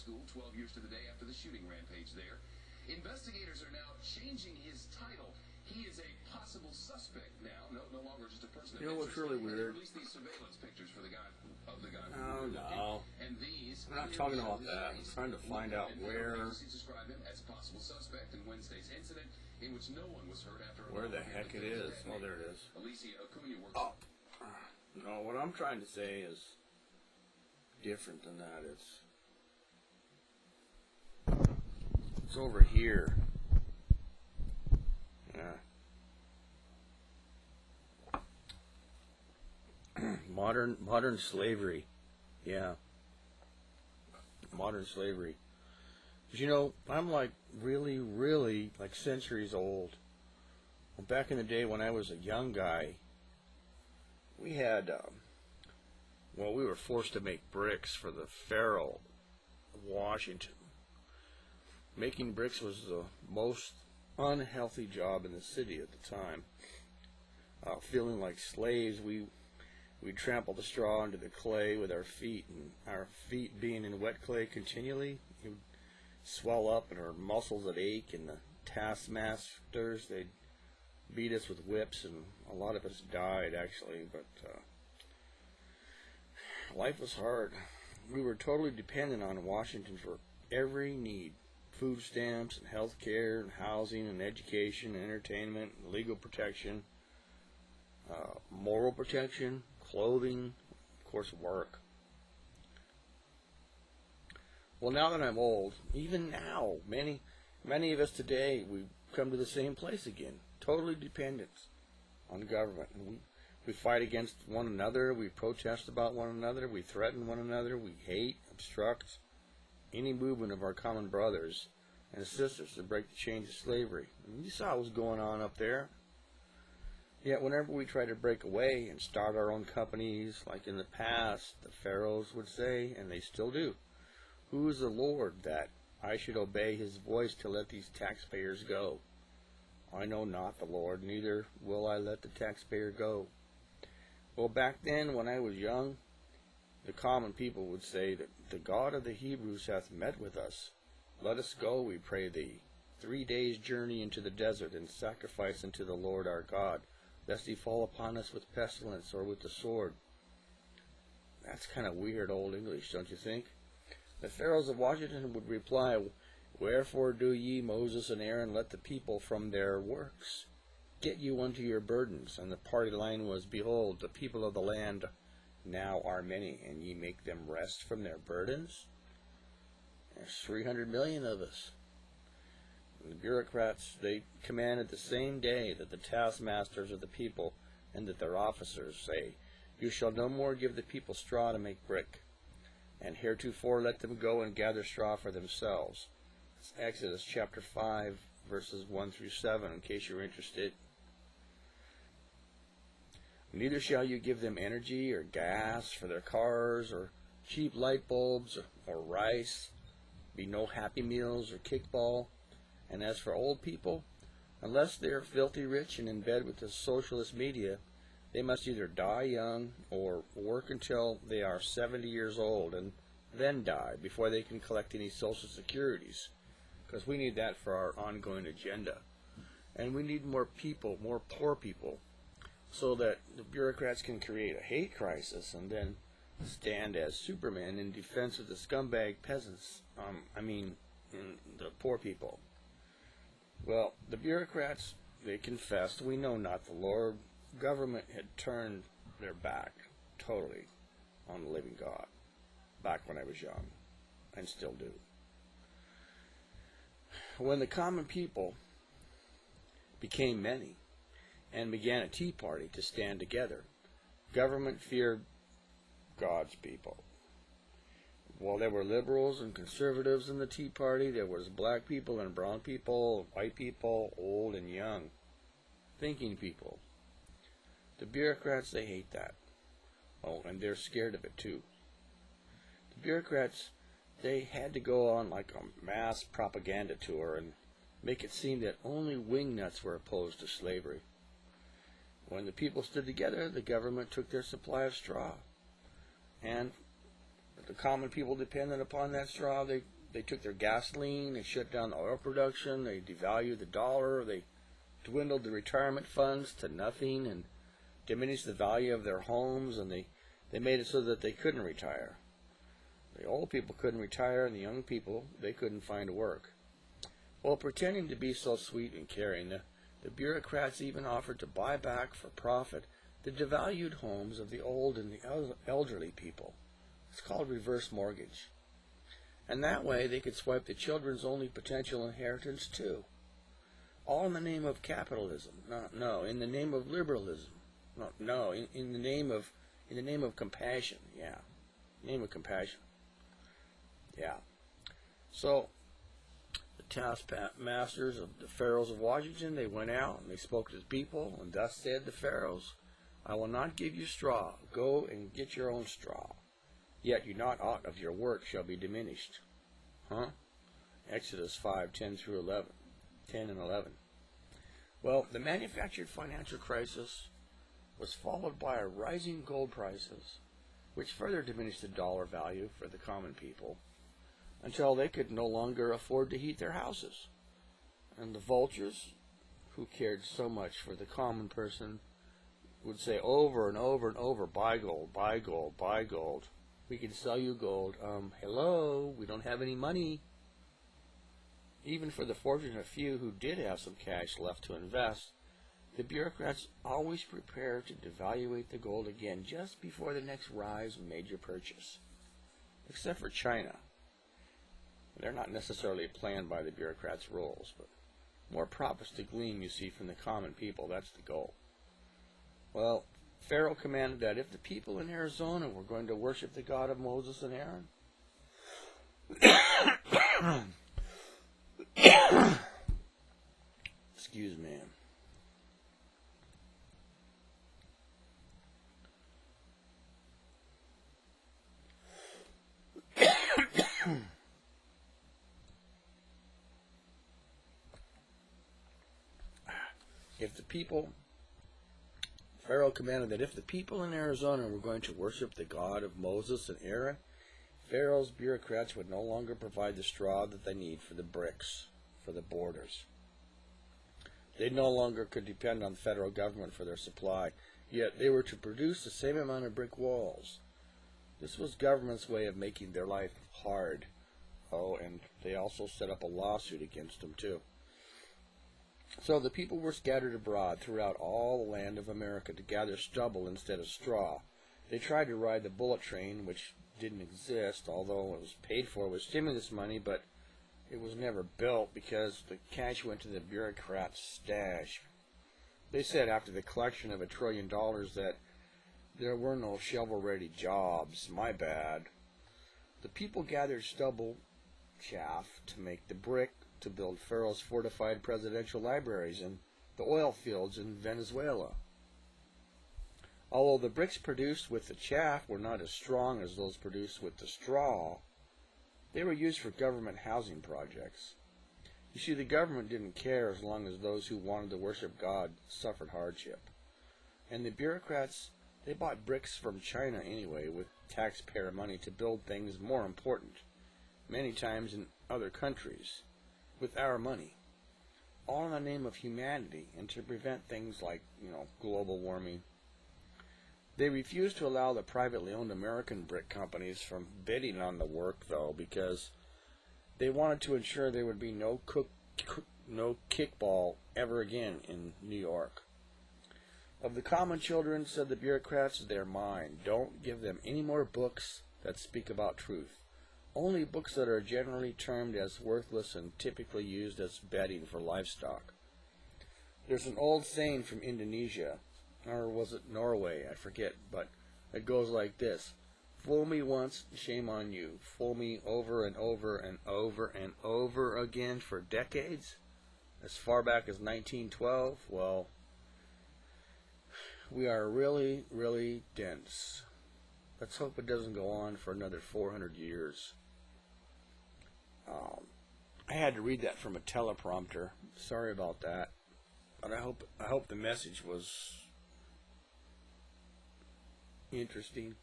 school 12 years to the day after the shooting rampage there. Investigators are now changing his title. He is a possible suspect now, no longer just a person of interest. You know what's really weird? They released these surveillance pictures for the guy Oh, no. And these, I'm not talking about that. I'm trying to find out where... describe him as a possible suspect in Wednesday's incident, in which no one was hurt after... Where the heck it is? Oh, there it is. Alicia Acuna works... Oh. No, what I'm trying to say is different than that. It's over here. Yeah. Modern slavery. Yeah. Modern slavery. But you know, I'm like really like centuries old. Back in the day when I was a young guy, we had, we were forced to make bricks for the Pharaoh of Washington. Making bricks was the most unhealthy job in the city at the time. Feeling like slaves, we'd trample the straw into the clay with our feet, and our feet being in wet clay continually, it would swell up and our muscles would ache, and the taskmasters, they'd beat us with whips, and a lot of us died actually, but life was hard. We were totally dependent on Washington for every need. Food stamps and health care and housing and education and entertainment and legal protection, moral protection, clothing, of course work. Well, now that I'm old, even now, many of us today, we've come to the same place again, totally dependent on government. And we fight against one another, we protest about one another, we threaten one another, we hate, obstruct any movement of our common brothers and sisters to break the chains of slavery. And you saw what was going on up there. Yet whenever we try to break away and start our own companies, like in the past, the pharaohs would say, and they still do, "Who is the Lord that I should obey his voice to let these taxpayers go? I know not the Lord, neither will I let the taxpayer go." Well, back then, when I was young, the common people would say that the God of the Hebrews hath met with us. Let us go, we pray thee, 3 days' journey into the desert, and sacrifice unto the Lord our God, lest he fall upon us with pestilence or with the sword. That's kind of weird old English, don't you think? The pharaohs of Washington would reply, "Wherefore do ye, Moses and Aaron, let the people from their works get you unto your burdens?" And the party line was, "Behold, the people of the land now are many, and ye make them rest from their burdens?" There's 300 million of us. And the bureaucrats, they commanded the same day that the taskmasters of the people and that their officers say, "You shall no more give the people straw to make brick, and heretofore let them go and gather straw for themselves." It's Exodus chapter 5, verses 1 through 7, in case you're interested. "Neither shall you give them energy or gas for their cars, or cheap light bulbs, or rice. Be no Happy Meals or kickball. And as for old people, unless they are filthy rich and in bed with the socialist media, they must either die young or work until they are 70 years old and then die before they can collect any social securities, because we need that for our ongoing agenda. And we need more people, more poor people, so that the bureaucrats can create a hate crisis and then stand as Superman in defense of the scumbag peasants, the poor people. Well, the bureaucrats, they confessed, "We know not the Lord." Government had turned their back totally on the living God back when I was young, and still do. When the common people became many and began a tea party to stand together, government feared God's people. Well, there were liberals and conservatives in the Tea Party. There was black people and brown people, white people, old and young, thinking people. The bureaucrats, they hate that. Oh, and they're scared of it too. The bureaucrats, they had to go on like a mass propaganda tour and make it seem that only wingnuts were opposed to slavery. When the people stood together, the government took their supply of straw. And The common people depended upon that straw. They took their gasoline, they shut down the oil production, they devalued the dollar, they dwindled the retirement funds to nothing and diminished the value of their homes, and they made it so that they couldn't retire. The old people couldn't retire, and the young people, they couldn't find work. Well, pretending to be so sweet and caring, the bureaucrats even offered to buy back for profit the devalued homes of the old and the elderly people. It's called reverse mortgage. And that way they could swipe the children's only potential inheritance too. All in the name of capitalism. No, in the name of liberalism. No, in the name of compassion. Yeah. Name of compassion. Yeah. So the taskmasters of the pharaohs of Washington, they went out and they spoke to the people, and thus said the pharaohs, I will not give you straw. Go and get your own straw. Yet you not aught of your work shall be diminished. Exodus 5:10 through 11. 10 and 11. Well, the manufactured financial crisis was followed by a rising gold prices, which further diminished the dollar value for the common people until they could no longer afford to heat their houses. And the vultures, who cared so much for the common person, would say over and over and over, buy gold, buy gold, buy gold. We can sell you gold. Hello, we don't have any money. Even for the fortunate few who did have some cash left to invest, the bureaucrats always prepared to devaluate the gold again just before the next rise and major purchase. Except for China. They're not necessarily planned by the bureaucrats' rules, but more profits to glean, you see, from the common people. That's the goal. Well, Pharaoh commanded that if the people in Arizona were going to worship the God of Moses and Aaron, excuse me. Pharaoh commanded that if the people in Arizona were going to worship the God of Moses and Aaron, Pharaoh's bureaucrats would no longer provide the straw that they need for the bricks, for the borders. They no longer could depend on the federal government for their supply, yet they were to produce the same amount of brick walls. This was government's way of making their life hard. Oh, and they also set up a lawsuit against them, too. So the people were scattered abroad throughout all the land of America to gather stubble instead of straw. They tried to ride the bullet train, which didn't exist, although it was paid for with stimulus money, but it was never built because the cash went to the bureaucrats' stash. They said after the collection of $1 trillion that there were no shovel-ready jobs. My bad. The people gathered stubble chaff to make the brick to build Pharaoh's fortified presidential libraries and the oil fields in Venezuela. Although the bricks produced with the chaff were not as strong as those produced with the straw, they were used for government housing projects. You see, the government didn't care as long as those who wanted to worship God suffered hardship. And the bureaucrats, they bought bricks from China anyway with taxpayer money to build things more important, many times in other countries, with our money, all in the name of humanity and to prevent things like, global warming. They refused to allow the privately owned American brick companies from bidding on the work, though, because they wanted to ensure there would be no kickball ever again in New York. Of the common children, said the bureaucrats, they're mine. Don't give them any more books that speak about truth. Only books that are generally termed as worthless and typically used as bedding for livestock. There's an old saying from Indonesia, or was it Norway, I forget, but it goes like this. Fool me once, shame on you. Fool me over and over and over and over again for decades, as far back as 1912, well, we are really, really dense. Let's hope it doesn't go on for another 400 years. I had to read that from a teleprompter. Sorry about that. But I hope the message was interesting.